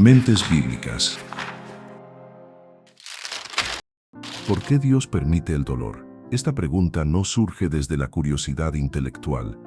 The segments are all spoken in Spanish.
Mentes bíblicas. ¿Por qué Dios permite el dolor? Esta pregunta no surge desde la curiosidad intelectual,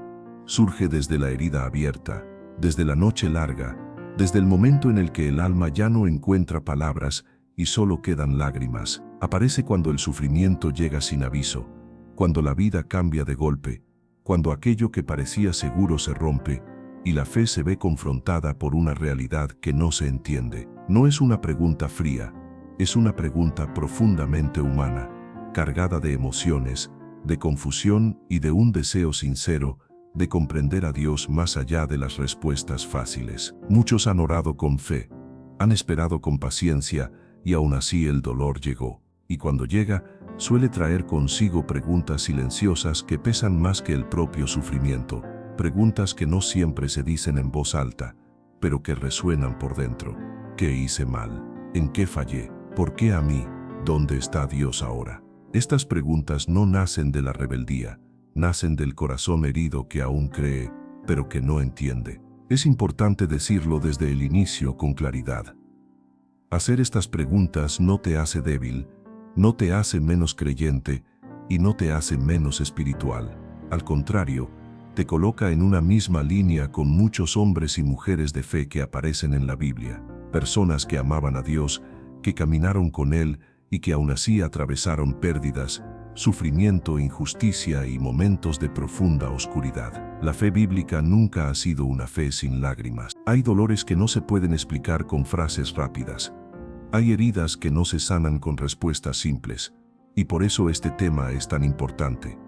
surge desde la herida abierta, desde la noche larga, desde el momento en el que el alma ya no encuentra palabras y solo quedan lágrimas. Aparece cuando el sufrimiento llega sin aviso, cuando la vida cambia de golpe, cuando aquello que parecía seguro se rompe y la fe se ve confrontada por una realidad que no se entiende. No es una pregunta fría, es una pregunta profundamente humana, cargada de emociones, de confusión y de un deseo sincero de comprender a Dios más allá de las respuestas fáciles. Muchos han orado con fe, han esperado con paciencia y aún así el dolor llegó. Y cuando llega, suele traer consigo preguntas silenciosas que pesan más que el propio sufrimiento. Preguntas que no siempre se dicen en voz alta, pero que resuenan por dentro. ¿Qué hice mal? ¿En qué fallé? ¿Por qué a mí? ¿Dónde está Dios ahora? Estas preguntas no nacen de la rebeldía, nacen del corazón herido que aún cree, pero que no entiende. Es importante decirlo desde el inicio con claridad. Hacer estas preguntas no te hace débil, no te hace menos creyente y no te hace menos espiritual. Al contrario, te coloca en una misma línea con muchos hombres y mujeres de fe que aparecen en la Biblia. Personas que amaban a Dios, que caminaron con Él y que aún así atravesaron pérdidas, sufrimiento, injusticia y momentos de profunda oscuridad. La fe bíblica nunca ha sido una fe sin lágrimas. Hay dolores que no se pueden explicar con frases rápidas. Hay heridas que no se sanan con respuestas simples. Y por eso este tema es tan importante.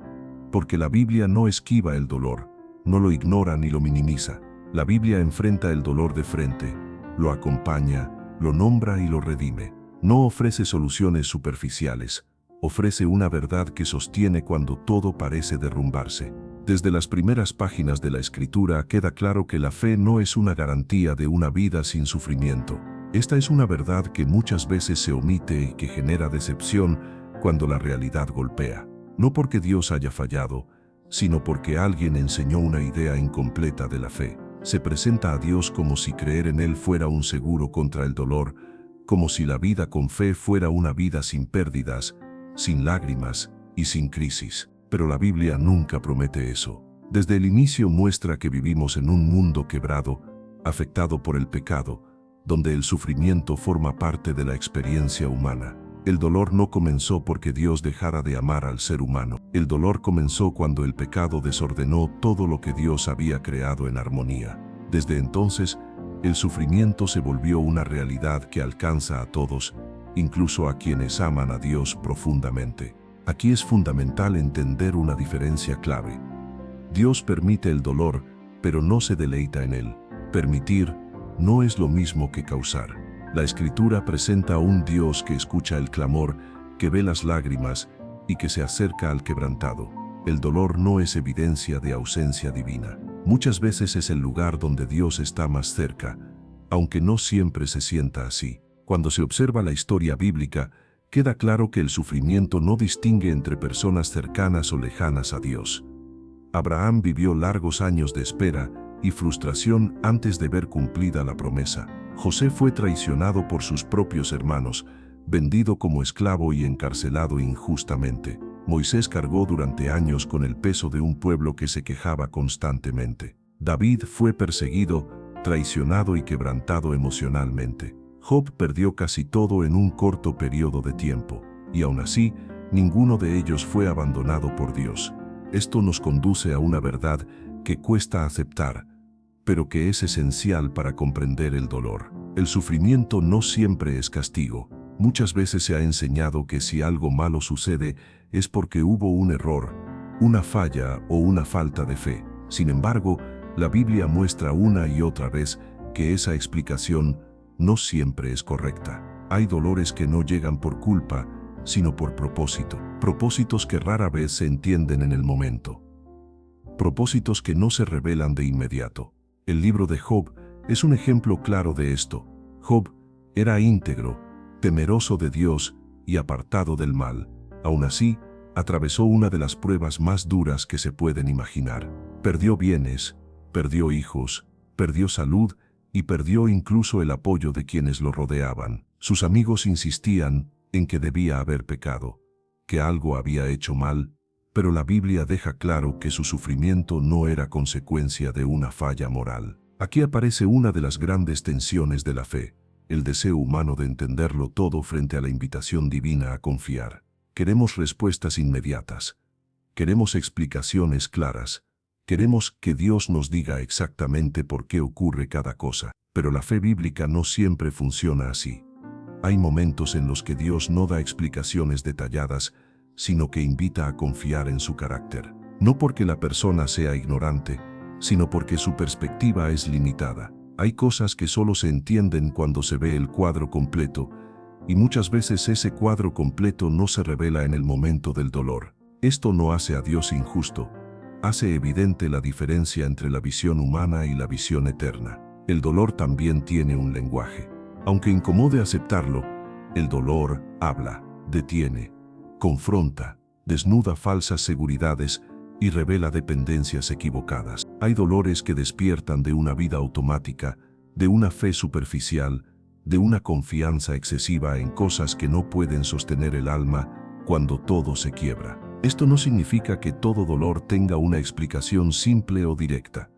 Porque la Biblia no esquiva el dolor, no lo ignora ni lo minimiza. La Biblia enfrenta el dolor de frente, lo acompaña, lo nombra y lo redime. No ofrece soluciones superficiales, ofrece una verdad que sostiene cuando todo parece derrumbarse. Desde las primeras páginas de la Escritura queda claro que la fe no es una garantía de una vida sin sufrimiento. Esta es una verdad que muchas veces se omite y que genera decepción cuando la realidad golpea. No porque Dios haya fallado, sino porque alguien enseñó una idea incompleta de la fe. Se presenta a Dios como si creer en Él fuera un seguro contra el dolor, como si la vida con fe fuera una vida sin pérdidas, sin lágrimas y sin crisis. Pero la Biblia nunca promete eso. Desde el inicio muestra que vivimos en un mundo quebrado, afectado por el pecado, donde el sufrimiento forma parte de la experiencia humana. El dolor no comenzó porque Dios dejara de amar al ser humano. El dolor comenzó cuando el pecado desordenó todo lo que Dios había creado en armonía. Desde entonces, el sufrimiento se volvió una realidad que alcanza a todos, incluso a quienes aman a Dios profundamente. Aquí es fundamental entender una diferencia clave. Dios permite el dolor, pero no se deleita en él. Permitir no es lo mismo que causar. La Escritura presenta a un Dios que escucha el clamor, que ve las lágrimas y que se acerca al quebrantado. El dolor no es evidencia de ausencia divina. Muchas veces es el lugar donde Dios está más cerca, aunque no siempre se sienta así. Cuando se observa la historia bíblica, queda claro que el sufrimiento no distingue entre personas cercanas o lejanas a Dios. Abraham vivió largos años de espera y frustración antes de ver cumplida la promesa. José fue traicionado por sus propios hermanos, vendido como esclavo y encarcelado injustamente. Moisés cargó durante años con el peso de un pueblo que se quejaba constantemente. David fue perseguido, traicionado y quebrantado emocionalmente. Job perdió casi todo en un corto periodo de tiempo, y aún así, ninguno de ellos fue abandonado por Dios. Esto nos conduce a una verdad que cuesta aceptar, pero que es esencial para comprender el dolor. El sufrimiento no siempre es castigo. Muchas veces se ha enseñado que si algo malo sucede es porque hubo un error, una falla o una falta de fe. Sin embargo, la Biblia muestra una y otra vez que esa explicación no siempre es correcta. Hay dolores que no llegan por culpa, sino por propósito. Propósitos que rara vez se entienden en el momento. Propósitos que no se revelan de inmediato. El libro de Job es un ejemplo claro de esto. Job era íntegro, temeroso de Dios y apartado del mal. Aún así, atravesó una de las pruebas más duras que se pueden imaginar. Perdió bienes, perdió hijos, perdió salud y perdió incluso el apoyo de quienes lo rodeaban. Sus amigos insistían en que debía haber pecado, que algo había hecho mal, pero la Biblia deja claro que su sufrimiento no era consecuencia de una falla moral. Aquí aparece una de las grandes tensiones de la fe, el deseo humano de entenderlo todo frente a la invitación divina a confiar. Queremos respuestas inmediatas. Queremos explicaciones claras. Queremos que Dios nos diga exactamente por qué ocurre cada cosa. Pero la fe bíblica no siempre funciona así. Hay momentos en los que Dios no da explicaciones detalladas, sino que invita a confiar en su carácter. No porque la persona sea ignorante, sino porque su perspectiva es limitada. Hay cosas que solo se entienden cuando se ve el cuadro completo, y muchas veces ese cuadro completo no se revela en el momento del dolor. Esto no hace a Dios injusto, hace evidente la diferencia entre la visión humana y la visión eterna. El dolor también tiene un lenguaje. Aunque incomode aceptarlo, el dolor habla, detiene, confronta, desnuda falsas seguridades y revela dependencias equivocadas. Hay dolores que despiertan de una vida automática, de una fe superficial, de una confianza excesiva en cosas que no pueden sostener el alma cuando todo se quiebra. Esto no significa que todo dolor tenga una explicación simple o directa.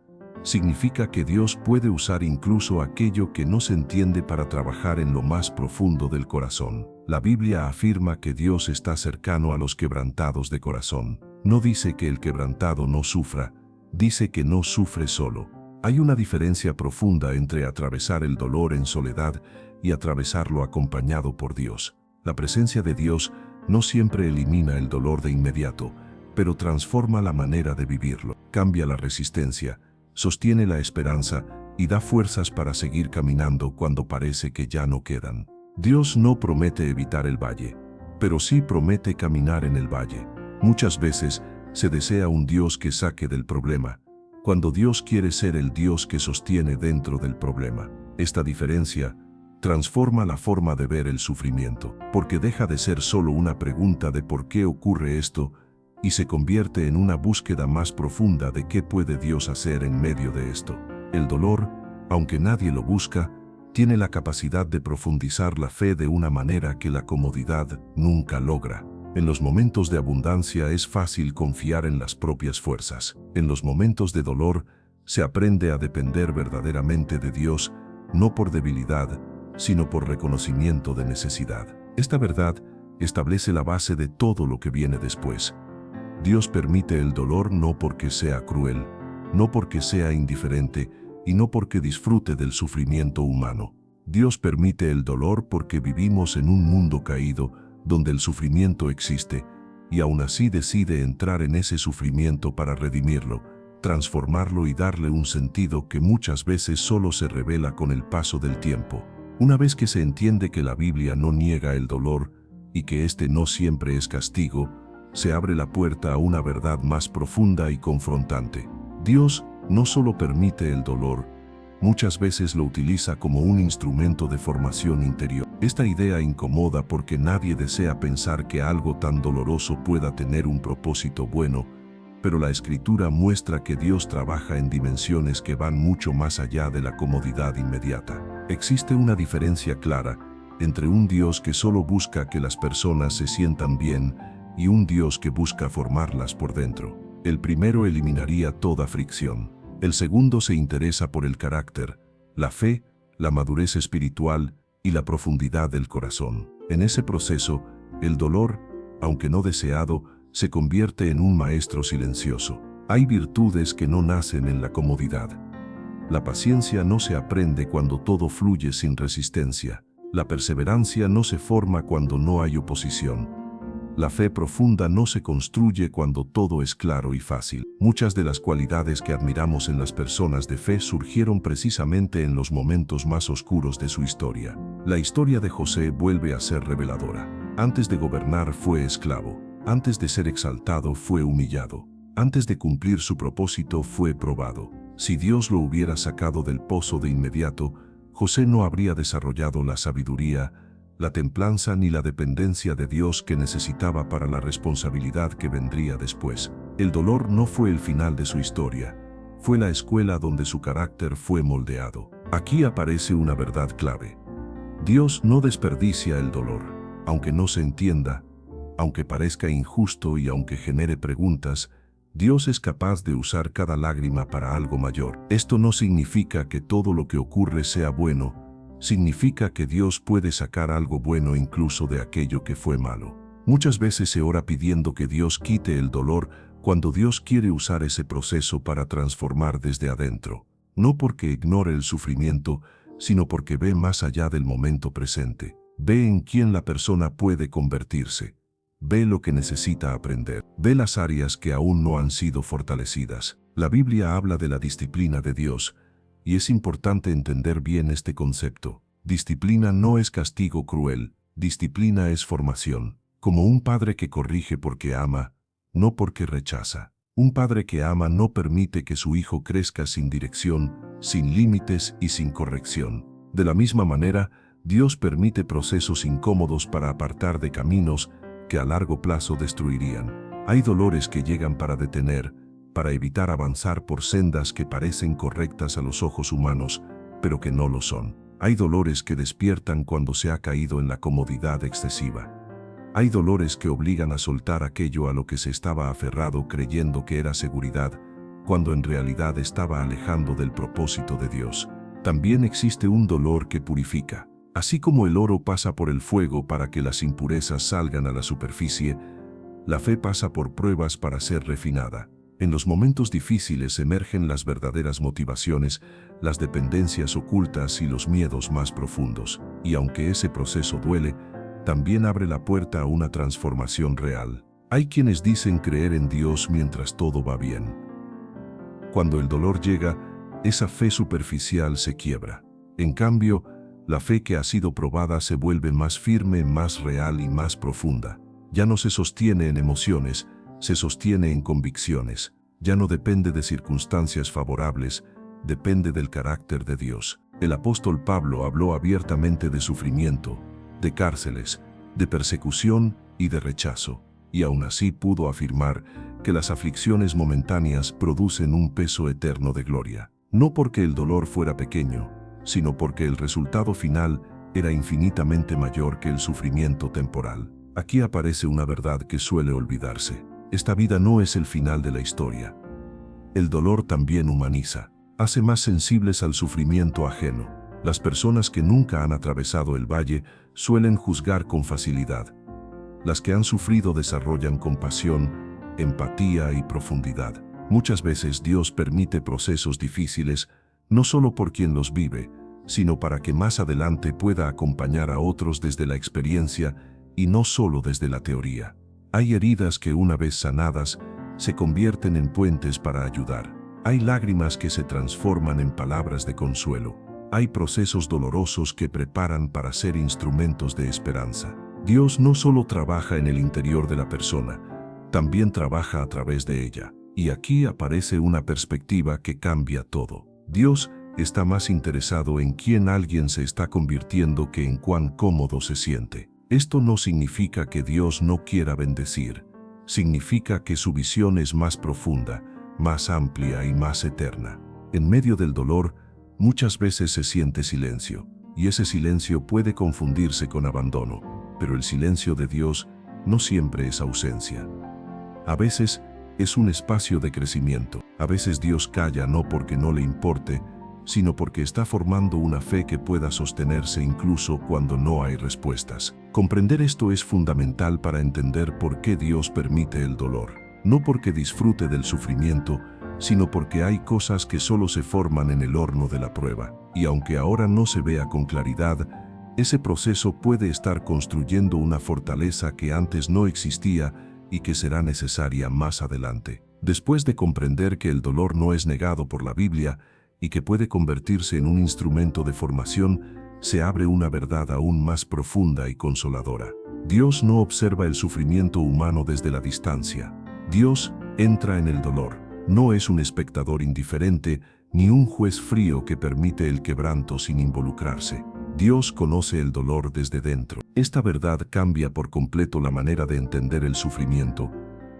Significa que Dios puede usar incluso aquello que no se entiende para trabajar en lo más profundo del corazón. La Biblia afirma que Dios está cercano a los quebrantados de corazón. No dice que el quebrantado no sufra, dice que no sufre solo. Hay una diferencia profunda entre atravesar el dolor en soledad y atravesarlo acompañado por Dios. La presencia de Dios no siempre elimina el dolor de inmediato, pero transforma la manera de vivirlo. Cambia la resistencia, sostiene la esperanza y da fuerzas para seguir caminando cuando parece que ya no quedan. Dios no promete evitar el valle, pero sí promete caminar en el valle. Muchas veces se desea un Dios que saque del problema, cuando Dios quiere ser el Dios que sostiene dentro del problema. Esta diferencia transforma la forma de ver el sufrimiento, porque deja de ser solo una pregunta de por qué ocurre esto y se convierte en una búsqueda más profunda de qué puede Dios hacer en medio de esto. El dolor, aunque nadie lo busca, tiene la capacidad de profundizar la fe de una manera que la comodidad nunca logra. En los momentos de abundancia es fácil confiar en las propias fuerzas. En los momentos de dolor se aprende a depender verdaderamente de Dios, no por debilidad, sino por reconocimiento de necesidad. Esta verdad establece la base de todo lo que viene después. Dios permite el dolor no porque sea cruel, no porque sea indiferente y no porque disfrute del sufrimiento humano. Dios permite el dolor porque vivimos en un mundo caído donde el sufrimiento existe y aún así decide entrar en ese sufrimiento para redimirlo, transformarlo y darle un sentido que muchas veces solo se revela con el paso del tiempo. Una vez que se entiende que la Biblia no niega el dolor y que este no siempre es castigo, se abre la puerta a una verdad más profunda y confrontante. Dios no solo permite el dolor, muchas veces lo utiliza como un instrumento de formación interior. Esta idea incomoda porque nadie desea pensar que algo tan doloroso pueda tener un propósito bueno, pero la Escritura muestra que Dios trabaja en dimensiones que van mucho más allá de la comodidad inmediata. Existe una diferencia clara entre un Dios que solo busca que las personas se sientan bien y un Dios que busca formarlas por dentro. El primero eliminaría toda fricción. El segundo se interesa por el carácter, la fe, la madurez espiritual y la profundidad del corazón. En ese proceso, el dolor, aunque no deseado, se convierte en un maestro silencioso. Hay virtudes que no nacen en la comodidad. La paciencia no se aprende cuando todo fluye sin resistencia. La perseverancia no se forma cuando no hay oposición. La fe profunda no se construye cuando todo es claro y fácil. Muchas de las cualidades que admiramos en las personas de fe surgieron precisamente en los momentos más oscuros de su historia. La historia de José vuelve a ser reveladora. Antes de gobernar fue esclavo. Antes de ser exaltado fue humillado. Antes de cumplir su propósito fue probado. Si Dios lo hubiera sacado del pozo de inmediato, José no habría desarrollado la sabiduría, la templanza ni la dependencia de Dios que necesitaba para la responsabilidad que vendría después. El dolor no fue el final de su historia, fue la escuela donde su carácter fue moldeado. Aquí aparece una verdad clave. Dios no desperdicia el dolor, aunque no se entienda, aunque parezca injusto y aunque genere preguntas. Dios es capaz de usar cada lágrima para algo mayor. Esto no significa que todo lo que ocurre sea bueno, significa que Dios puede sacar algo bueno incluso de aquello que fue malo. Muchas veces se ora pidiendo que Dios quite el dolor cuando Dios quiere usar ese proceso para transformar desde adentro, no porque ignore el sufrimiento, sino porque ve más allá del momento presente, ve en quién la persona puede convertirse. Ve lo que necesita aprender. Ve las áreas que aún no han sido fortalecidas. La Biblia habla de la disciplina de Dios, y es importante entender bien este concepto. Disciplina no es castigo cruel, disciplina es formación. Como un padre que corrige porque ama, no porque rechaza. Un padre que ama no permite que su hijo crezca sin dirección, sin límites y sin corrección. De la misma manera, Dios permite procesos incómodos para apartar de caminos que a largo plazo destruirían. Hay dolores que llegan para detener, para evitar avanzar por sendas que parecen correctas a los ojos humanos, pero que no lo son. Hay dolores que despiertan cuando se ha caído en la comodidad excesiva. Hay dolores que obligan a soltar aquello a lo que se estaba aferrado creyendo que era seguridad, cuando en realidad estaba alejando del propósito de Dios. También existe un dolor que purifica. Así como el oro pasa por el fuego para que las impurezas salgan a la superficie, la fe pasa por pruebas para ser refinada. En los momentos difíciles emergen las verdaderas motivaciones, las dependencias ocultas y los miedos más profundos. Y aunque ese proceso duele, también abre la puerta a una transformación real. Hay quienes dicen creer en Dios mientras todo va bien. Cuando el dolor llega, esa fe superficial se quiebra. En cambio, la fe que ha sido probada se vuelve más firme, más real y más profunda. Ya no se sostiene en emociones, se sostiene en convicciones. Ya no depende de circunstancias favorables, depende del carácter de Dios. El apóstol Pablo habló abiertamente de sufrimiento, de cárceles, de persecución y de rechazo, y aún así pudo afirmar que las aflicciones momentáneas producen un peso eterno de gloria. No porque el dolor fuera pequeño, sino porque el resultado final era infinitamente mayor que el sufrimiento temporal. Aquí aparece una verdad que suele olvidarse. Esta vida no es el final de la historia. El dolor también humaniza, hace más sensibles al sufrimiento ajeno. Las personas que nunca han atravesado el valle suelen juzgar con facilidad. Las que han sufrido desarrollan compasión, empatía y profundidad. Muchas veces Dios permite procesos difíciles, no solo por quien los vive, sino para que más adelante pueda acompañar a otros desde la experiencia y no solo desde la teoría. Hay heridas que una vez sanadas, se convierten en puentes para ayudar. Hay lágrimas que se transforman en palabras de consuelo. Hay procesos dolorosos que preparan para ser instrumentos de esperanza. Dios no solo trabaja en el interior de la persona, también trabaja a través de ella. Y aquí aparece una perspectiva que cambia todo. Dios está más interesado en quién alguien se está convirtiendo que en cuán cómodo se siente. Esto no significa que Dios no quiera bendecir. Significa que su visión es más profunda, más amplia y más eterna. En medio del dolor, muchas veces se siente silencio, y ese silencio puede confundirse con abandono, pero el silencio de Dios no siempre es ausencia. A veces es un espacio de crecimiento. A veces Dios calla no porque no le importe, sino porque está formando una fe que pueda sostenerse incluso cuando no hay respuestas. Comprender esto es fundamental para entender por qué Dios permite el dolor. No porque disfrute del sufrimiento, sino porque hay cosas que solo se forman en el horno de la prueba. Y aunque ahora no se vea con claridad, ese proceso puede estar construyendo una fortaleza que antes no existía y que será necesaria más adelante. Después de comprender que el dolor no es negado por la Biblia y que puede convertirse en un instrumento de formación, se abre una verdad aún más profunda y consoladora. Dios no observa el sufrimiento humano desde la distancia. Dios entra en el dolor. No es un espectador indiferente ni un juez frío que permite el quebranto sin involucrarse. Dios conoce el dolor desde dentro. Esta verdad cambia por completo la manera de entender el sufrimiento,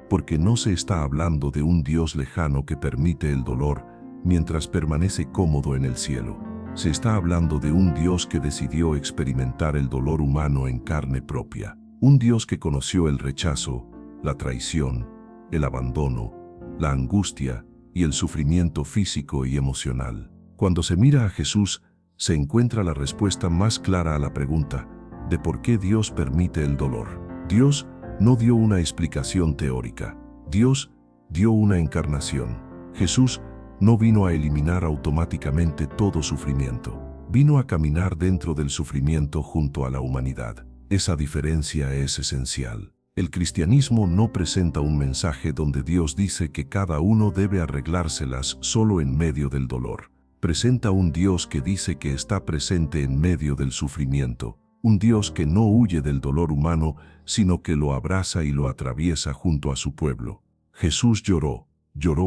porque no se está hablando de un Dios lejano que permite el dolor mientras permanece cómodo en el cielo. Se está hablando de un Dios que decidió experimentar el dolor humano en carne propia. Un Dios que conoció el rechazo, la traición, el abandono, la angustia y el sufrimiento físico y emocional. Cuando se mira a Jesús, se encuentra la respuesta más clara a la pregunta de por qué Dios permite el dolor. Dios no dio una explicación teórica. Dios dio una encarnación. Jesús no vino a eliminar automáticamente todo sufrimiento. Vino a caminar dentro del sufrimiento junto a la humanidad. Esa diferencia es esencial. El cristianismo no presenta un mensaje donde Dios dice que cada uno debe arreglárselas solo en medio del dolor. Presenta un Dios que dice que está presente en medio del sufrimiento. Un Dios que no huye del dolor humano, sino que lo abraza y lo atraviesa junto a su pueblo. Jesús lloró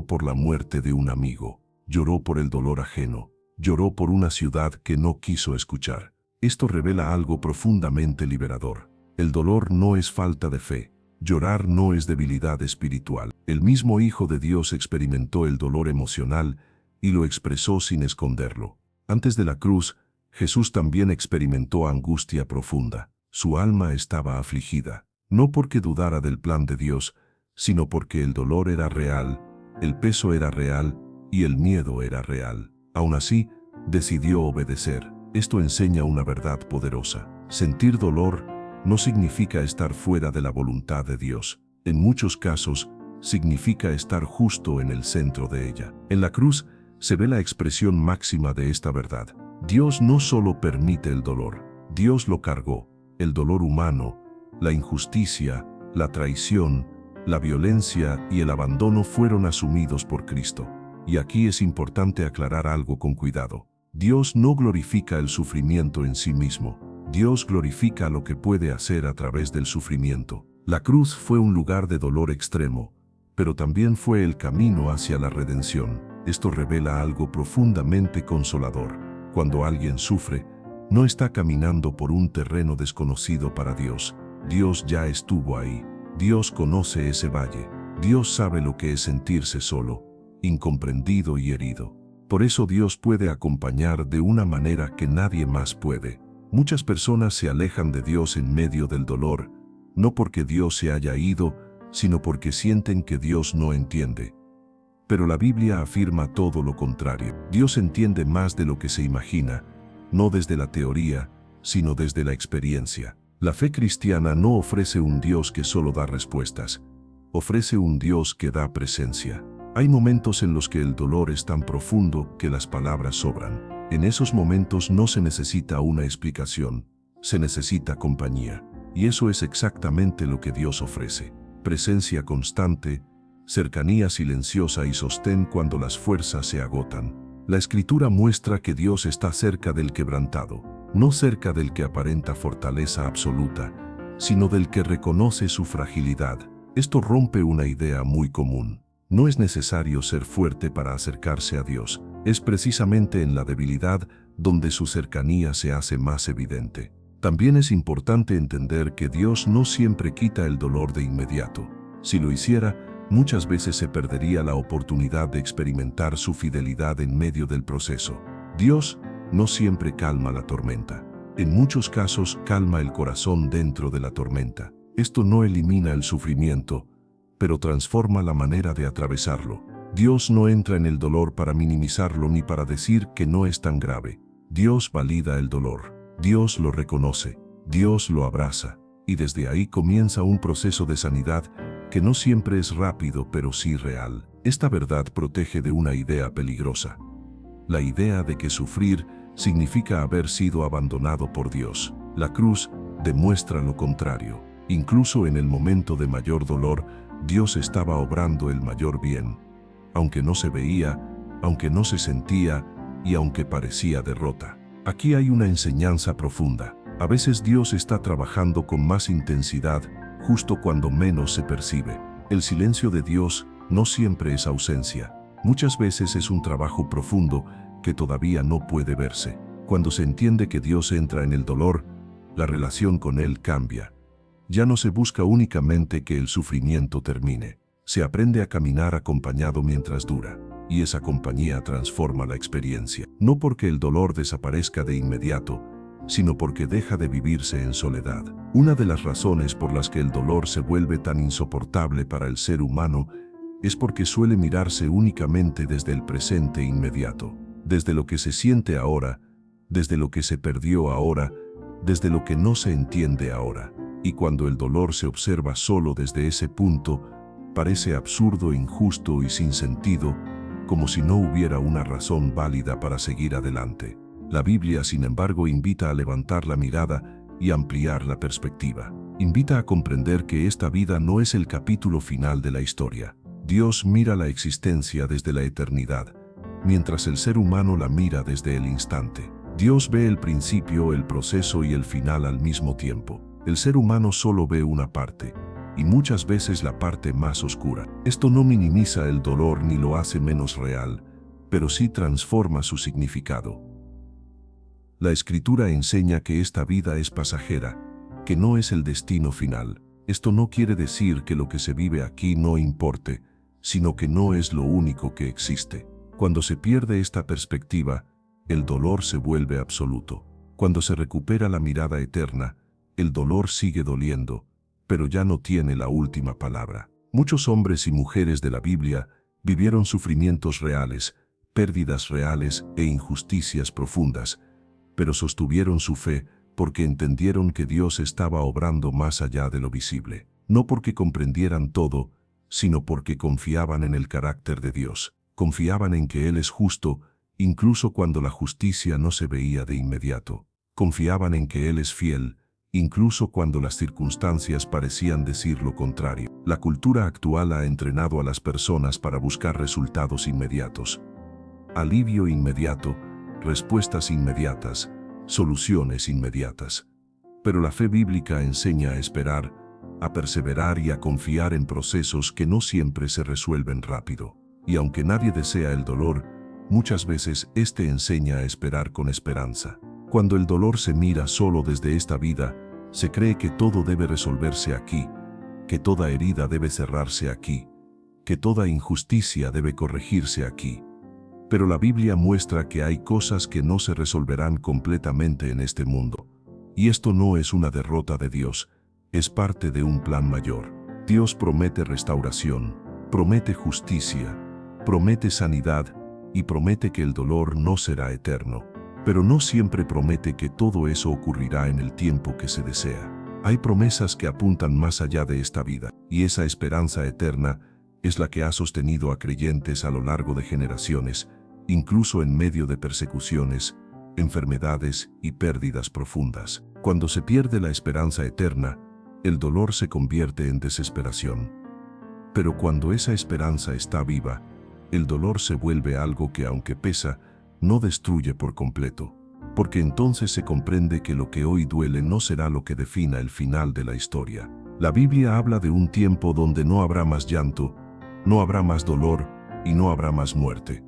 por la muerte de un amigo, lloró por el dolor ajeno, lloró por una ciudad que no quiso escuchar. Esto revela algo profundamente liberador. El dolor no es falta de fe, llorar no es debilidad espiritual. El mismo Hijo de Dios experimentó el dolor emocional y lo expresó sin esconderlo. Antes de la cruz, Jesús también experimentó angustia profunda. Su alma estaba afligida, no porque dudara del plan de Dios, sino porque el dolor era real, el peso era real y el miedo era real. Aún así, decidió obedecer. Esto enseña una verdad poderosa. Sentir dolor no significa estar fuera de la voluntad de Dios. En muchos casos, significa estar justo en el centro de ella. En la cruz se ve la expresión máxima de esta verdad. Dios no solo permite el dolor, Dios lo cargó. El dolor humano, la injusticia, la traición, la violencia y el abandono fueron asumidos por Cristo. Y aquí es importante aclarar algo con cuidado. Dios no glorifica el sufrimiento en sí mismo. Dios glorifica lo que puede hacer a través del sufrimiento. La cruz fue un lugar de dolor extremo, pero también fue el camino hacia la redención. Esto revela algo profundamente consolador. Cuando alguien sufre, no está caminando por un terreno desconocido para Dios. Dios ya estuvo ahí. Dios conoce ese valle. Dios sabe lo que es sentirse solo, incomprendido y herido. Por eso Dios puede acompañar de una manera que nadie más puede. Muchas personas se alejan de Dios en medio del dolor, no porque Dios se haya ido, sino porque sienten que Dios no entiende. Pero la Biblia afirma todo lo contrario. Dios entiende más de lo que se imagina, no desde la teoría, sino desde la experiencia. La fe cristiana no ofrece un Dios que solo da respuestas, ofrece un Dios que da presencia. Hay momentos en los que el dolor es tan profundo que las palabras sobran. En esos momentos no se necesita una explicación, se necesita compañía. Y eso es exactamente lo que Dios ofrece. Presencia constante, cercanía silenciosa y sostén cuando las fuerzas se agotan. La Escritura muestra que Dios está cerca del quebrantado, no cerca del que aparenta fortaleza absoluta, sino del que reconoce su fragilidad. Esto rompe una idea muy común. No es necesario ser fuerte para acercarse a Dios. Es precisamente en la debilidad donde su cercanía se hace más evidente. También es importante entender que Dios no siempre quita el dolor de inmediato. Si lo hiciera, muchas veces se perdería la oportunidad de experimentar su fidelidad en medio del proceso. Dios no siempre calma la tormenta. En muchos casos calma el corazón dentro de la tormenta. Esto no elimina el sufrimiento, pero transforma la manera de atravesarlo. Dios no entra en el dolor para minimizarlo ni para decir que no es tan grave. Dios valida el dolor. Dios lo reconoce. Dios lo abraza. Y desde ahí comienza un proceso de sanidad que no siempre es rápido, pero sí real. Esta verdad protege de una idea peligrosa. La idea de que sufrir significa haber sido abandonado por Dios. La cruz demuestra lo contrario. Incluso en el momento de mayor dolor, Dios estaba obrando el mayor bien. Aunque no se veía, aunque no se sentía y aunque parecía derrota. Aquí hay una enseñanza profunda. A veces Dios está trabajando con más intensidad justo cuando menos se percibe. El silencio de Dios no siempre es ausencia. Muchas veces es un trabajo profundo que todavía no puede verse. Cuando se entiende que Dios entra en el dolor, la relación con Él cambia. Ya no se busca únicamente que el sufrimiento termine. Se aprende a caminar acompañado mientras dura. y esa compañía transforma la experiencia. No porque el dolor desaparezca de inmediato, sino porque deja de vivirse en soledad. Una de las razones por las que el dolor se vuelve tan insoportable para el ser humano es porque suele mirarse únicamente desde el presente inmediato, desde lo que se siente ahora, desde lo que se perdió ahora, desde lo que no se entiende ahora. Y cuando el dolor se observa solo desde ese punto, parece absurdo, injusto y sin sentido, como si no hubiera una razón válida para seguir adelante. La Biblia, sin embargo, invita a levantar la mirada y ampliar la perspectiva. Invita a comprender que esta vida no es el capítulo final de la historia. Dios mira la existencia desde la eternidad, mientras el ser humano la mira desde el instante. Dios ve el principio, el proceso y el final al mismo tiempo. El ser humano solo ve una parte, y muchas veces la parte más oscura. Esto no minimiza el dolor ni lo hace menos real, pero sí transforma su significado. La Escritura enseña que esta vida es pasajera, que no es el destino final. Esto no quiere decir que lo que se vive aquí no importe, sino que no es lo único que existe. Cuando se pierde esta perspectiva, el dolor se vuelve absoluto. Cuando se recupera la mirada eterna, el dolor sigue doliendo, pero ya no tiene la última palabra. Muchos hombres y mujeres de la Biblia vivieron sufrimientos reales, pérdidas reales e injusticias profundas, pero sostuvieron su fe porque entendieron que Dios estaba obrando más allá de lo visible. No porque comprendieran todo, sino porque confiaban en el carácter de Dios. Confiaban en que Él es justo, incluso cuando la justicia no se veía de inmediato. Confiaban en que Él es fiel, incluso cuando las circunstancias parecían decir lo contrario. La cultura actual ha entrenado a las personas para buscar resultados inmediatos. Alivio inmediato, respuestas inmediatas, soluciones inmediatas. Pero la fe bíblica enseña a esperar, a perseverar y a confiar en procesos que no siempre se resuelven rápido. Y aunque nadie desea el dolor, muchas veces este enseña a esperar con esperanza. Cuando el dolor se mira solo desde esta vida, se cree que todo debe resolverse aquí, que toda herida debe cerrarse aquí, que toda injusticia debe corregirse aquí. Pero la Biblia muestra que hay cosas que no se resolverán completamente en este mundo. Y esto no es una derrota de Dios, es parte de un plan mayor. Dios promete restauración, promete justicia, promete sanidad y promete que el dolor no será eterno. Pero no siempre promete que todo eso ocurrirá en el tiempo que se desea. Hay promesas que apuntan más allá de esta vida, y esa esperanza eterna es la que ha sostenido a creyentes a lo largo de generaciones, incluso en medio de persecuciones, enfermedades y pérdidas profundas. Cuando se pierde la esperanza eterna, el dolor se convierte en desesperación. Pero cuando esa esperanza está viva, el dolor se vuelve algo que, aunque pesa, no destruye por completo, porque entonces se comprende que lo que hoy duele no será lo que defina el final de la historia. La Biblia habla de un tiempo donde no habrá más llanto, no habrá más dolor y no habrá más muerte.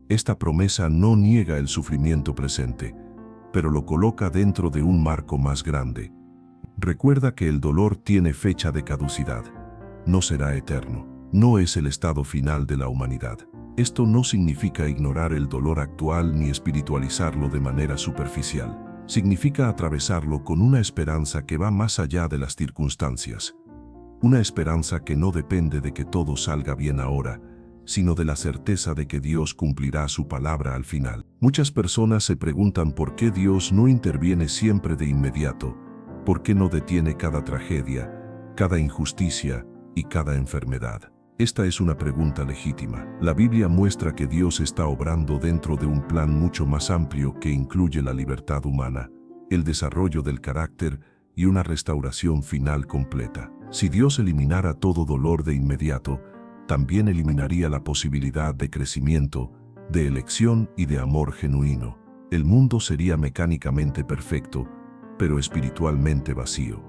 Esta promesa no niega el sufrimiento presente, pero lo coloca dentro de un marco más grande. Recuerda que el dolor tiene fecha de caducidad. No será eterno. No es el estado final de la humanidad. Esto no significa ignorar el dolor actual ni espiritualizarlo de manera superficial. Significa atravesarlo con una esperanza que va más allá de las circunstancias. Una esperanza que no depende de que todo salga bien ahora, sino de la certeza de que Dios cumplirá su palabra al final. Muchas personas se preguntan por qué Dios no interviene siempre de inmediato, por qué no detiene cada tragedia, cada injusticia y cada enfermedad. Esta es una pregunta legítima. La Biblia muestra que Dios está obrando dentro de un plan mucho más amplio que incluye la libertad humana, el desarrollo del carácter y una restauración final completa. Si Dios eliminara todo dolor de inmediato, también eliminaría la posibilidad de crecimiento, de elección y de amor genuino. El mundo sería mecánicamente perfecto, pero espiritualmente vacío.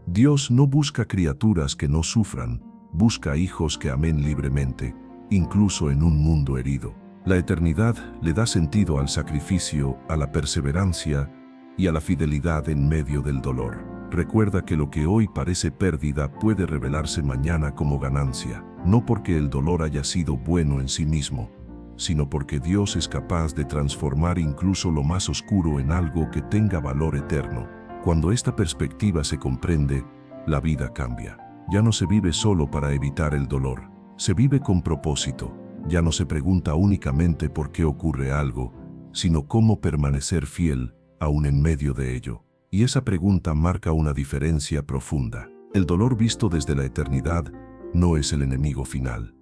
Dios no busca criaturas que no sufran, busca hijos que amen libremente, incluso en un mundo herido. La eternidad le da sentido al sacrificio, a la perseverancia y a la fidelidad en medio del dolor. Recuerda que lo que hoy parece pérdida puede revelarse mañana como ganancia, no porque el dolor haya sido bueno en sí mismo, sino porque Dios es capaz de transformar incluso lo más oscuro en algo que tenga valor eterno. Cuando esta perspectiva se comprende, la vida cambia. Ya no se vive solo para evitar el dolor, se vive con propósito. Ya no se pregunta únicamente por qué ocurre algo, sino cómo permanecer fiel aún en medio de ello. Y esa pregunta marca una diferencia profunda. El dolor visto desde la eternidad no es el enemigo final.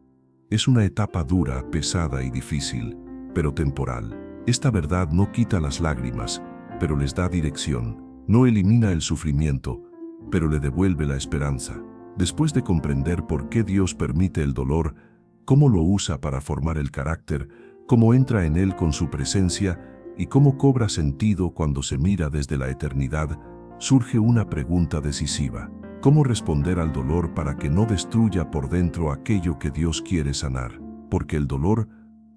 Es una etapa dura, pesada y difícil, pero temporal. Esta verdad no quita las lágrimas, pero les da dirección. No elimina el sufrimiento, pero le devuelve la esperanza. Después de comprender por qué Dios permite el dolor, cómo lo usa para formar el carácter, cómo entra en él con su presencia y cómo cobra sentido cuando se mira desde la eternidad, surge una pregunta decisiva. ¿Cómo responder al dolor para que no destruya por dentro aquello que Dios quiere sanar? Porque el dolor,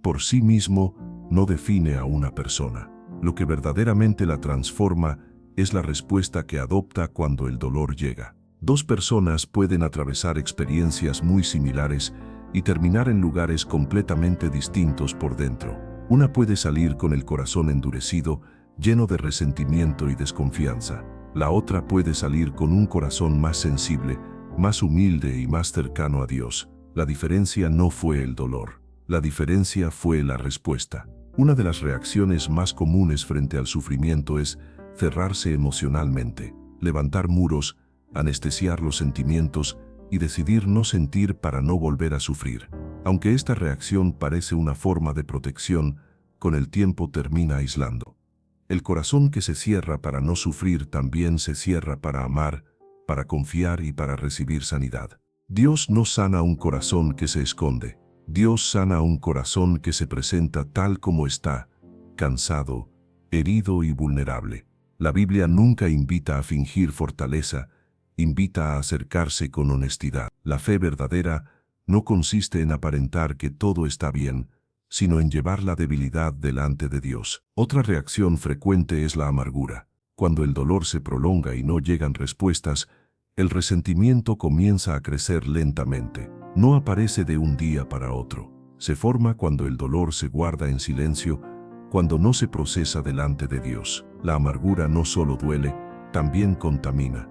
por sí mismo, no define a una persona. Lo que verdaderamente la transforma es la respuesta que adopta cuando el dolor llega. Dos personas pueden atravesar experiencias muy similares y terminar en lugares completamente distintos por dentro. Una puede salir con el corazón endurecido, lleno de resentimiento y desconfianza. La otra puede salir con un corazón más sensible, más humilde y más cercano a Dios. La diferencia no fue el dolor. La diferencia fue la respuesta. Una de las reacciones más comunes frente al sufrimiento es cerrarse emocionalmente, levantar muros, anestesiar los sentimientos y decidir no sentir para no volver a sufrir. Aunque esta reacción parece una forma de protección, con el tiempo termina aislando. El corazón que se cierra para no sufrir también se cierra para amar, para confiar y para recibir sanidad. Dios no sana un corazón que se esconde. Dios sana un corazón que se presenta tal como está, cansado, herido y vulnerable. La Biblia nunca invita a fingir fortaleza, invita a acercarse con honestidad. La fe verdadera no consiste en aparentar que todo está bien, sino en llevar la debilidad delante de Dios. Otra reacción frecuente es la amargura. Cuando el dolor se prolonga y no llegan respuestas, el resentimiento comienza a crecer lentamente. No aparece de un día para otro. Se forma cuando el dolor se guarda en silencio, cuando no se procesa delante de Dios. La amargura no solo duele, también contamina.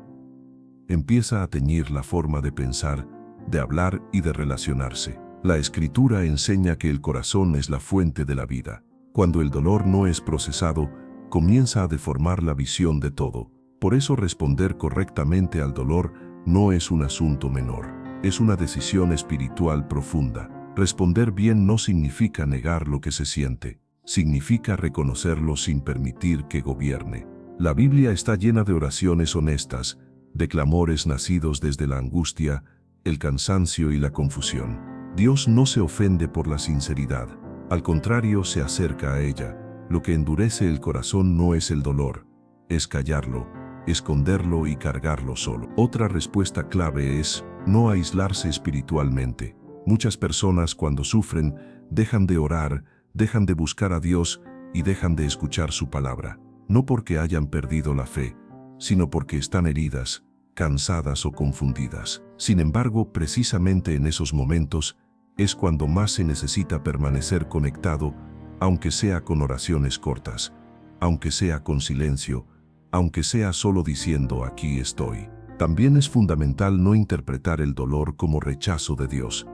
Empieza a teñir la forma de pensar, de hablar y de relacionarse. La Escritura enseña que el corazón es la fuente de la vida. Cuando el dolor no es procesado, comienza a deformar la visión de todo. Por eso responder correctamente al dolor no es un asunto menor. Es una decisión espiritual profunda. Responder bien no significa negar lo que se siente. Significa reconocerlo sin permitir que gobierne. La Biblia está llena de oraciones honestas, de clamores nacidos desde la angustia, el cansancio y la confusión. Dios no se ofende por la sinceridad, al contrario se acerca a ella. Lo que endurece el corazón no es el dolor, es callarlo, esconderlo y cargarlo solo. Otra respuesta clave es no aislarse espiritualmente. Muchas personas cuando sufren dejan de orar, dejan de buscar a Dios y dejan de escuchar su palabra, no porque hayan perdido la fe, sino porque están heridas, cansadas o confundidas. Sin embargo, precisamente en esos momentos es cuando más se necesita permanecer conectado, aunque sea con oraciones cortas, aunque sea con silencio, aunque sea solo diciendo aquí estoy. También es fundamental no interpretar el dolor como rechazo de Dios.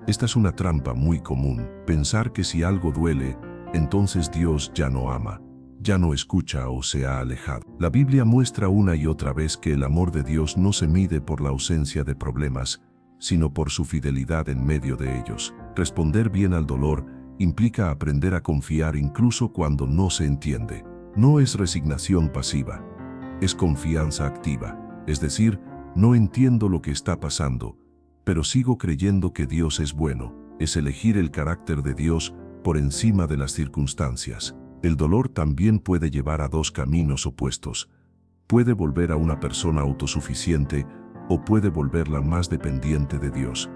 Esta es una trampa muy común, pensar que si algo duele, entonces Dios ya no ama, ya no escucha o se ha alejado. La Biblia muestra una y otra vez que el amor de Dios no se mide por la ausencia de problemas, sino por su fidelidad en medio de ellos. Responder bien al dolor implica aprender a confiar incluso cuando no se entiende. No es resignación pasiva, es confianza activa. Es decir, no entiendo lo que está pasando, pero sigo creyendo que Dios es bueno. Es elegir el carácter de Dios por encima de las circunstancias. El dolor también puede llevar a dos caminos opuestos. Puede volver a una persona autosuficiente o puede volverla más dependiente de Dios.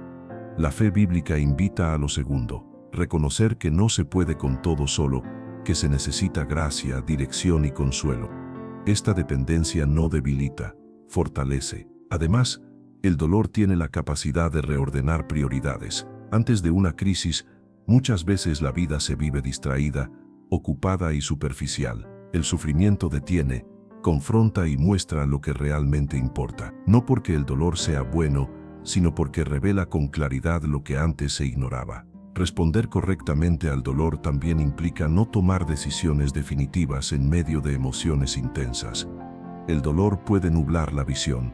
La fe bíblica invita a lo segundo, reconocer que no se puede con todo solo, que se necesita gracia, dirección y consuelo. Esta dependencia no debilita, fortalece. Además, el dolor tiene la capacidad de reordenar prioridades. Antes de una crisis, muchas veces la vida se vive distraída, ocupada y superficial. El sufrimiento detiene, confronta y muestra lo que realmente importa. No porque el dolor sea bueno, sino porque revela con claridad lo que antes se ignoraba. Responder correctamente al dolor también implica no tomar decisiones definitivas en medio de emociones intensas. El dolor puede nublar la visión.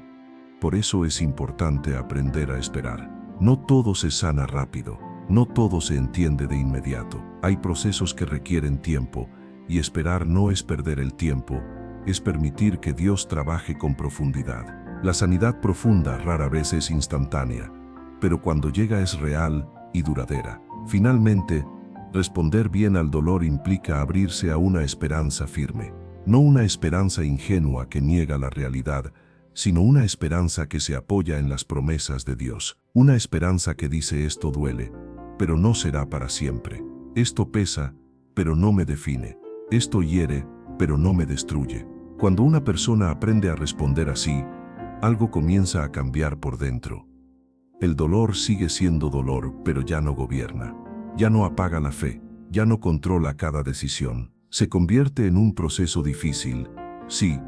Por eso es importante aprender a esperar. No todo se sana rápido, no todo se entiende de inmediato. Hay procesos que requieren tiempo, y esperar no es perder el tiempo, es permitir que Dios trabaje con profundidad. La sanidad profunda rara vez es instantánea, pero cuando llega es real y duradera. Finalmente, responder bien al dolor implica abrirse a una esperanza firme. No una esperanza ingenua que niega la realidad, sino una esperanza que se apoya en las promesas de Dios. Una esperanza que dice: esto duele, pero no será para siempre. Esto pesa, pero no me define. Esto hiere, pero no me destruye. Cuando una persona aprende a responder así, algo comienza a cambiar por dentro. El dolor sigue siendo dolor, pero ya no gobierna. Ya no apaga la fe, ya no controla cada decisión. Se convierte en un proceso difícil, sí,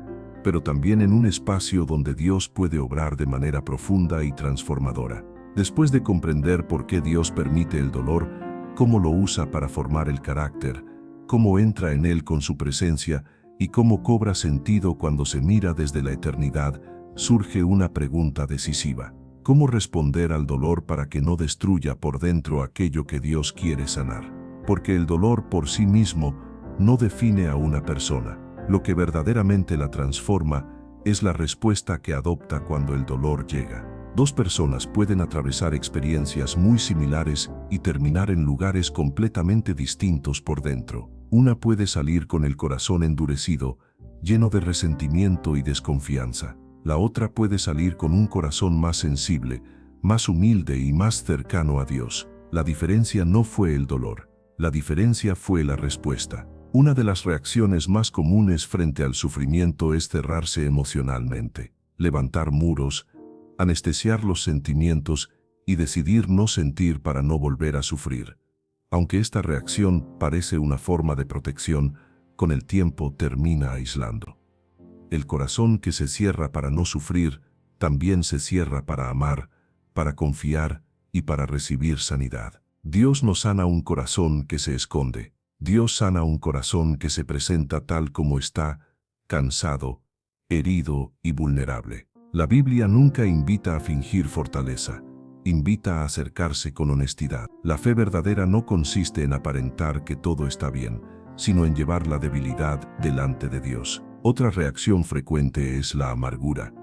pero también en un espacio donde Dios puede obrar de manera profunda y transformadora. Después de comprender por qué Dios permite el dolor, cómo lo usa para formar el carácter, cómo entra en él con su presencia y cómo cobra sentido cuando se mira desde la eternidad, surge una pregunta decisiva. ¿Cómo responder al dolor para que no destruya por dentro aquello que Dios quiere sanar? Porque el dolor por sí mismo no define a una persona. Lo que verdaderamente la transforma es la respuesta que adopta cuando el dolor llega. Dos personas pueden atravesar experiencias muy similares y terminar en lugares completamente distintos por dentro. Una puede salir con el corazón endurecido, lleno de resentimiento y desconfianza. La otra puede salir con un corazón más sensible, más humilde y más cercano a Dios. La diferencia no fue el dolor, la diferencia fue la respuesta. Una de las reacciones más comunes frente al sufrimiento es cerrarse emocionalmente, levantar muros, anestesiar los sentimientos y decidir no sentir para no volver a sufrir. Aunque esta reacción parece una forma de protección, con el tiempo termina aislando. El corazón que se cierra para no sufrir, también se cierra para amar, para confiar y para recibir sanidad. Dios no sana un corazón que se esconde. Dios sana un corazón que se presenta tal como está, cansado, herido y vulnerable. La Biblia nunca invita a fingir fortaleza, invita a acercarse con honestidad. La fe verdadera no consiste en aparentar que todo está bien, sino en llevar la debilidad delante de Dios. Otra reacción frecuente es la amargura.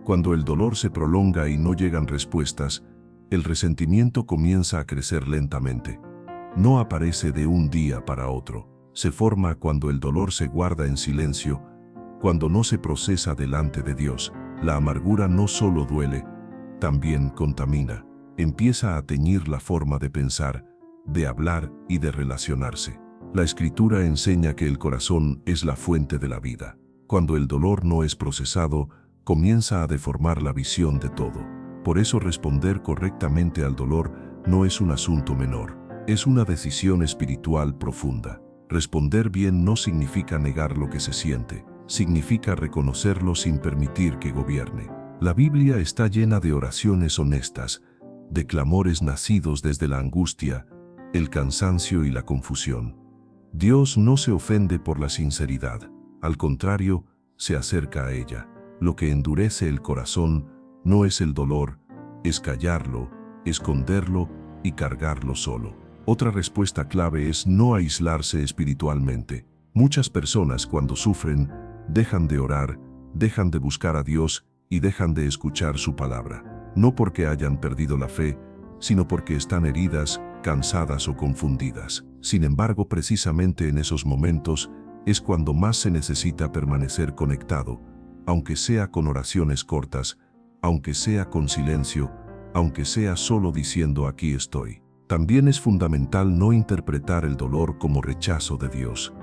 Cuando el dolor se prolonga y no llegan respuestas, el resentimiento comienza a crecer lentamente. No aparece de un día para otro. Se forma cuando el dolor se guarda en silencio, cuando no se procesa delante de Dios. La amargura no solo duele, también contamina. Empieza a teñir la forma de pensar, de hablar y de relacionarse. La Escritura enseña que el corazón es la fuente de la vida. Cuando el dolor no es procesado, comienza a deformar la visión de todo. Por eso responder correctamente al dolor no es un asunto menor. Es una decisión espiritual profunda. Responder bien no significa negar lo que se siente, significa reconocerlo sin permitir que gobierne. La Biblia está llena de oraciones honestas, de clamores nacidos desde la angustia, el cansancio y la confusión. Dios no se ofende por la sinceridad, al contrario, se acerca a ella. Lo que endurece el corazón no es el dolor, es callarlo, esconderlo y cargarlo solo. Otra respuesta clave es no aislarse espiritualmente. Muchas personas cuando sufren, dejan de orar, dejan de buscar a Dios y dejan de escuchar su palabra. No porque hayan perdido la fe, sino porque están heridas, cansadas o confundidas. Sin embargo, precisamente en esos momentos es cuando más se necesita permanecer conectado, aunque sea con oraciones cortas, aunque sea con silencio, aunque sea solo diciendo aquí estoy. También es fundamental no interpretar el dolor como rechazo de Dios.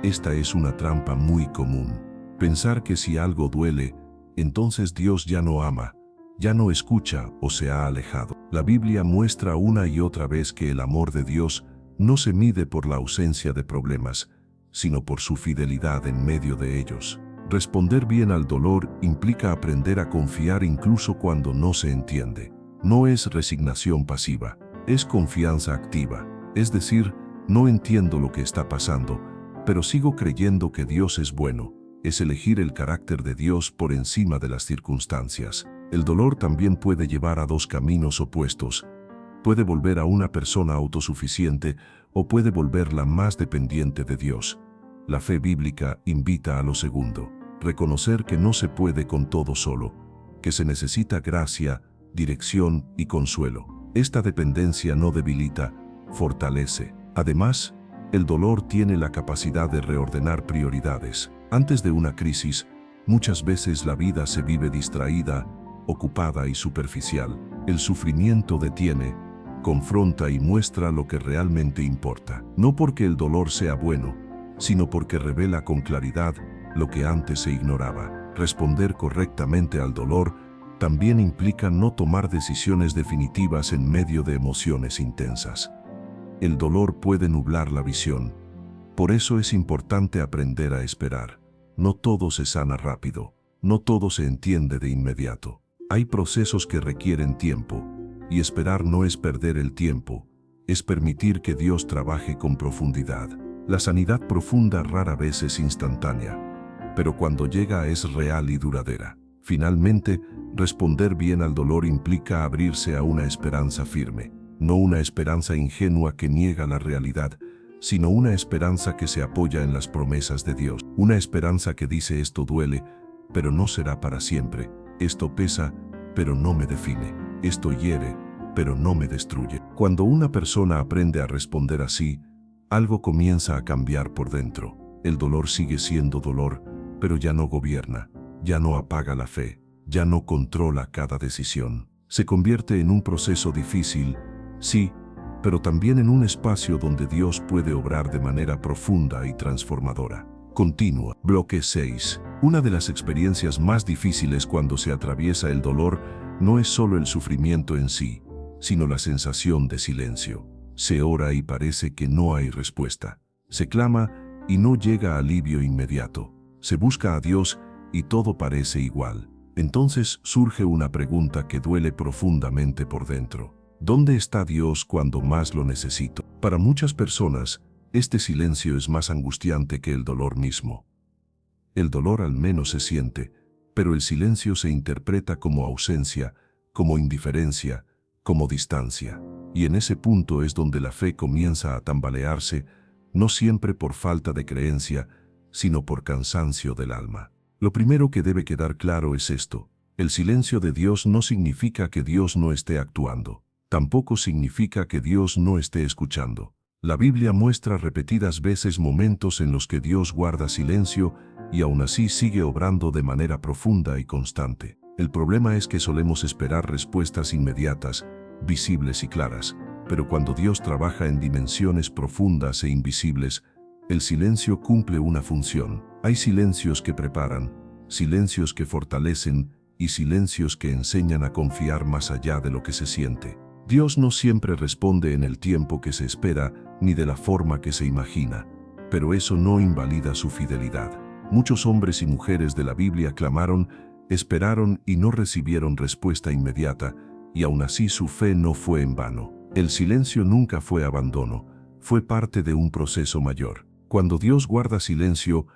Esta es una trampa muy común. Pensar que si algo duele, entonces Dios ya no ama, ya no escucha o se ha alejado. La Biblia muestra una y otra vez que el amor de Dios no se mide por la ausencia de problemas, sino por su fidelidad en medio de ellos. Responder bien al dolor implica aprender a confiar incluso cuando no se entiende. No es resignación pasiva, es confianza activa. Es decir, no entiendo lo que está pasando, pero sigo creyendo que Dios es bueno. Es elegir el carácter de Dios por encima de las circunstancias. El dolor también puede llevar a dos caminos opuestos. Puede volver a una persona autosuficiente o puede volverla más dependiente de Dios. La fe bíblica invita a lo segundo. Reconocer que no se puede con todo solo, que se necesita gracia, dirección y consuelo. Esta dependencia no debilita, fortalece. Además, el dolor tiene la capacidad de reordenar prioridades. Antes de una crisis, muchas veces la vida se vive distraída, ocupada y superficial. El sufrimiento detiene, confronta y muestra lo que realmente importa. No porque el dolor sea bueno, sino porque revela con claridad lo que antes se ignoraba. Responder correctamente al dolor también implica no tomar decisiones definitivas en medio de emociones intensas. El dolor puede nublar la visión. Por eso es importante aprender a esperar. No todo se sana rápido, no todo se entiende de inmediato. Hay procesos que requieren tiempo, y esperar no es perder el tiempo, es permitir que Dios trabaje con profundidad. La sanidad profunda rara vez es instantánea, pero cuando llega es real y duradera. Finalmente, responder bien al dolor implica abrirse a una esperanza firme, no una esperanza ingenua que niega la realidad, sino una esperanza que se apoya en las promesas de Dios. Una esperanza que dice: esto duele, pero no será para siempre. Esto pesa, pero no me define. Esto hiere, pero no me destruye. Cuando una persona aprende a responder así, algo comienza a cambiar por dentro. El dolor sigue siendo dolor, pero ya no gobierna, ya no apaga la fe, ya no controla cada decisión. Se convierte en un proceso difícil, sí, pero también en un espacio donde Dios puede obrar de manera profunda y transformadora. Continúa. Bloque 6. Una de las experiencias más difíciles cuando se atraviesa el dolor no es solo el sufrimiento en sí, sino la sensación de silencio. Se ora y parece que no hay respuesta. Se clama y no llega alivio inmediato. Se busca a Dios y todo parece igual. Entonces surge una pregunta que duele profundamente por dentro. ¿Dónde está Dios cuando más lo necesito? Para muchas personas, este silencio es más angustiante que el dolor mismo. El dolor al menos se siente, pero el silencio se interpreta como ausencia, como indiferencia, como distancia. Y en ese punto es donde la fe comienza a tambalearse, no siempre por falta de creencia, sino por cansancio del alma. Lo primero que debe quedar claro es esto: el silencio de Dios no significa que Dios no esté actuando. Tampoco significa que Dios no esté escuchando. La Biblia muestra repetidas veces momentos en los que Dios guarda silencio y aún así sigue obrando de manera profunda y constante. El problema es que solemos esperar respuestas inmediatas, visibles y claras, pero cuando Dios trabaja en dimensiones profundas e invisibles, el silencio cumple una función. Hay silencios que preparan, silencios que fortalecen y silencios que enseñan a confiar más allá de lo que se siente. Dios no siempre responde en el tiempo que se espera ni de la forma que se imagina, pero eso no invalida su fidelidad. Muchos hombres y mujeres de la Biblia clamaron, esperaron y no recibieron respuesta inmediata, y aún así su fe no fue en vano. El silencio nunca fue abandono, fue parte de un proceso mayor. Cuando Dios guarda silencio,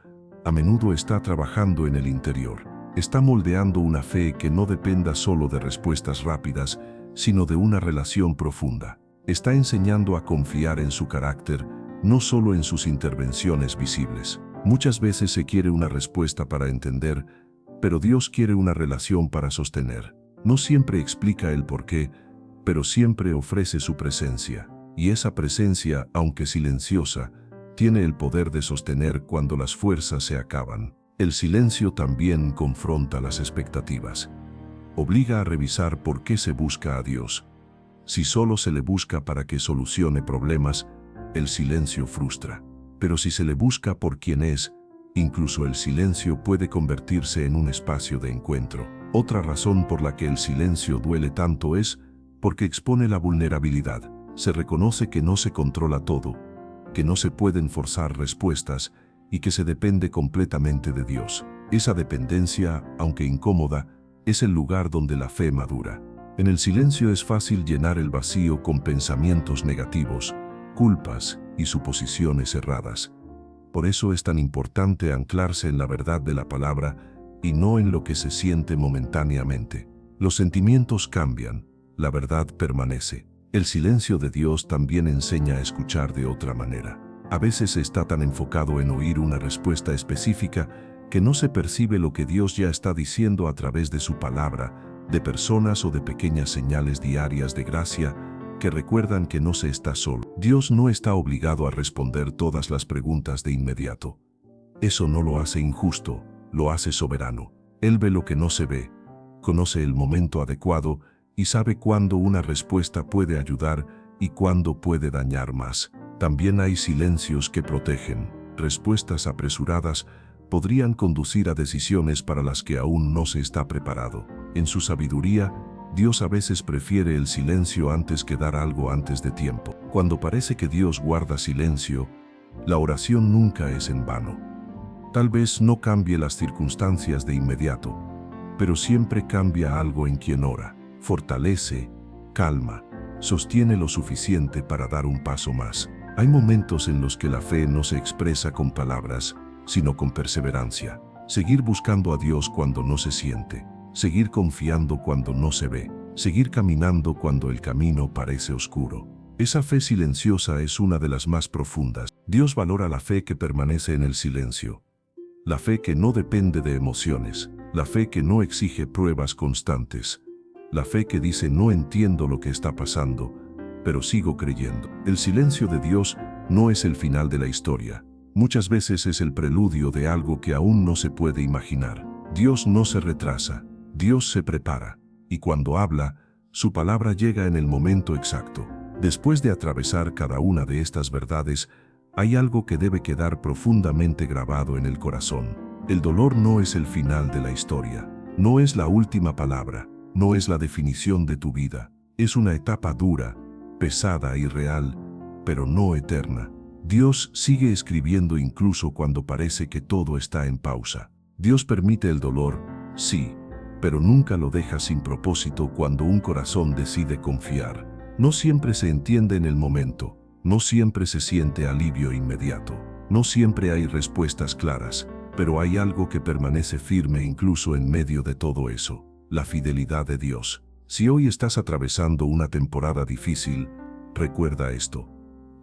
a menudo está trabajando en el interior. Está moldeando una fe que no dependa solo de respuestas rápidas, sino de una relación profunda. Está enseñando a confiar en su carácter, no solo en sus intervenciones visibles. Muchas veces se quiere una respuesta para entender, pero Dios quiere una relación para sostener. No siempre explica el porqué, pero siempre ofrece su presencia. Y esa presencia, aunque silenciosa, tiene el poder de sostener cuando las fuerzas se acaban. El silencio también confronta las expectativas. Obliga a revisar por qué se busca a Dios. Si solo se le busca para que solucione problemas, el silencio frustra. Pero si se le busca por quien es, Incluso el silencio puede convertirse en un espacio de encuentro. Otra razón por la que el silencio duele tanto es porque expone la vulnerabilidad. Se reconoce que no se controla todo, que no se pueden forzar respuestas y que se depende completamente de Dios. Esa dependencia, aunque incómoda, es el lugar donde la fe madura. En el silencio es fácil llenar el vacío con pensamientos negativos, culpas y suposiciones erradas. Por eso es tan importante anclarse en la verdad de la palabra y no en lo que se siente momentáneamente. Los sentimientos cambian, la verdad permanece. El silencio de Dios también enseña a escuchar de otra manera. A veces está tan enfocado en oír una respuesta específica que no se percibe lo que Dios ya está diciendo a través de su palabra, de personas o de pequeñas señales diarias de gracia que recuerdan que no se está solo. Dios no está obligado a responder todas las preguntas de inmediato. Eso no lo hace injusto, lo hace soberano. Él ve lo que no se ve, conoce el momento adecuado y sabe cuándo una respuesta puede ayudar y cuándo puede dañar más. También hay silencios que protegen. Respuestas apresuradas podrían conducir a decisiones para las que aún no se está preparado. En su sabiduría, Dios a veces prefiere el silencio antes que dar algo antes de tiempo. Cuando parece que Dios guarda silencio, la oración nunca es en vano. Tal vez no cambie las circunstancias de inmediato, pero siempre cambia algo en quien ora. Fortalece, calma, sostiene lo suficiente para dar un paso más. Hay momentos en los que la fe no se expresa con palabras, sino con perseverancia. Seguir buscando a Dios cuando no se siente. Seguir confiando cuando no se ve. Seguir caminando cuando el camino parece oscuro. Esa fe silenciosa es una de las más profundas. Dios valora la fe que permanece en el silencio. La fe que no depende de emociones. La fe que no exige pruebas constantes. La fe que dice no entiendo lo que está pasando, pero sigo creyendo. El silencio de Dios no es el final de la historia. Muchas veces es el preludio de algo que aún no se puede imaginar. Dios no se retrasa, Dios se prepara, y cuando habla, su palabra llega en el momento exacto. Después de atravesar cada una de estas verdades, hay algo que debe quedar profundamente grabado en el corazón. El dolor no es el final de la historia, no es la última palabra, no es la definición de tu vida. Es una etapa dura, pesada y real, pero no eterna. Dios sigue escribiendo incluso cuando parece que todo está en pausa. Dios permite el dolor, sí, pero nunca lo deja sin propósito cuando un corazón decide confiar. No siempre se entiende en el momento, no siempre se siente alivio inmediato, no siempre hay respuestas claras, pero hay algo que permanece firme incluso en medio de todo eso: la fidelidad de Dios. Si hoy estás atravesando una temporada difícil, recuerda esto.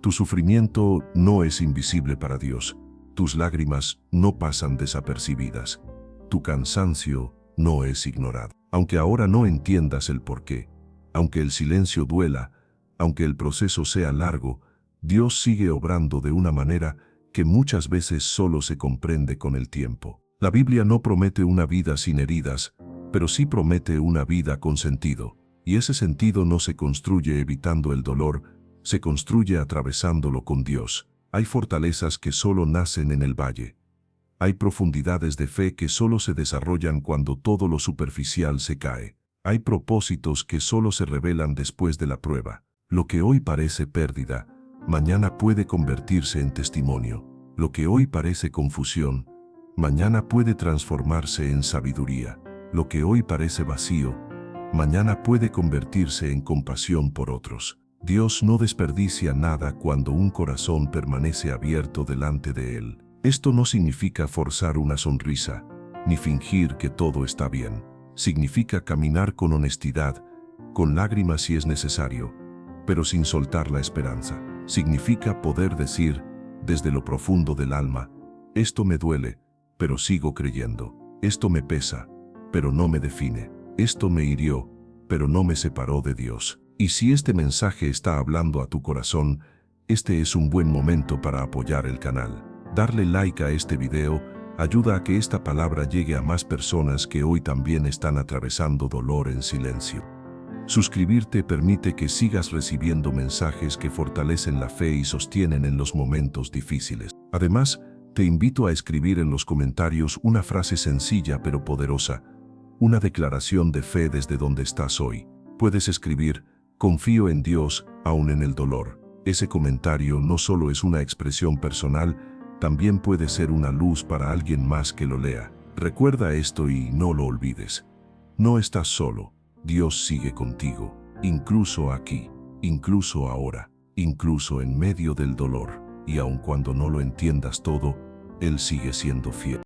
Tu sufrimiento no es invisible para Dios. Tus lágrimas no pasan desapercibidas. Tu cansancio no es ignorado. Aunque ahora no entiendas el porqué, aunque el silencio duela, aunque el proceso sea largo, Dios sigue obrando de una manera que muchas veces solo se comprende con el tiempo. La Biblia no promete una vida sin heridas, pero sí promete una vida con sentido. Y ese sentido no se construye evitando el dolor, se construye atravesándolo con Dios. Hay fortalezas que solo nacen en el valle. Hay profundidades de fe que solo se desarrollan cuando todo lo superficial se cae. Hay propósitos que solo se revelan después de la prueba. Lo que hoy parece pérdida, mañana puede convertirse en testimonio. Lo que hoy parece confusión, mañana puede transformarse en sabiduría. Lo que hoy parece vacío, mañana puede convertirse en compasión por otros. Dios no desperdicia nada cuando un corazón permanece abierto delante de Él. Esto no significa forzar una sonrisa, ni fingir que todo está bien. Significa caminar con honestidad, con lágrimas si es necesario, pero sin soltar la esperanza. Significa poder decir, desde lo profundo del alma: esto me duele, pero sigo creyendo. Esto me pesa, pero no me define. Esto me hirió, pero no me separó de Dios. Y si este mensaje está hablando a tu corazón, este es un buen momento para apoyar el canal. Darle like a este video ayuda a que esta palabra llegue a más personas que hoy también están atravesando dolor en silencio. Suscribirte permite que sigas recibiendo mensajes que fortalecen la fe y sostienen en los momentos difíciles. Además, Te invito a escribir en los comentarios una frase sencilla pero poderosa, una declaración de fe desde donde estás hoy. Puedes escribir: confío en Dios, aún en el dolor. Ese comentario no solo es una expresión personal, también puede ser una luz para alguien más que lo lea. Recuerda esto y no lo olvides. No estás solo. Dios sigue contigo, incluso aquí, incluso ahora, incluso en medio del dolor. Y aun cuando no lo entiendas todo, Él sigue siendo fiel.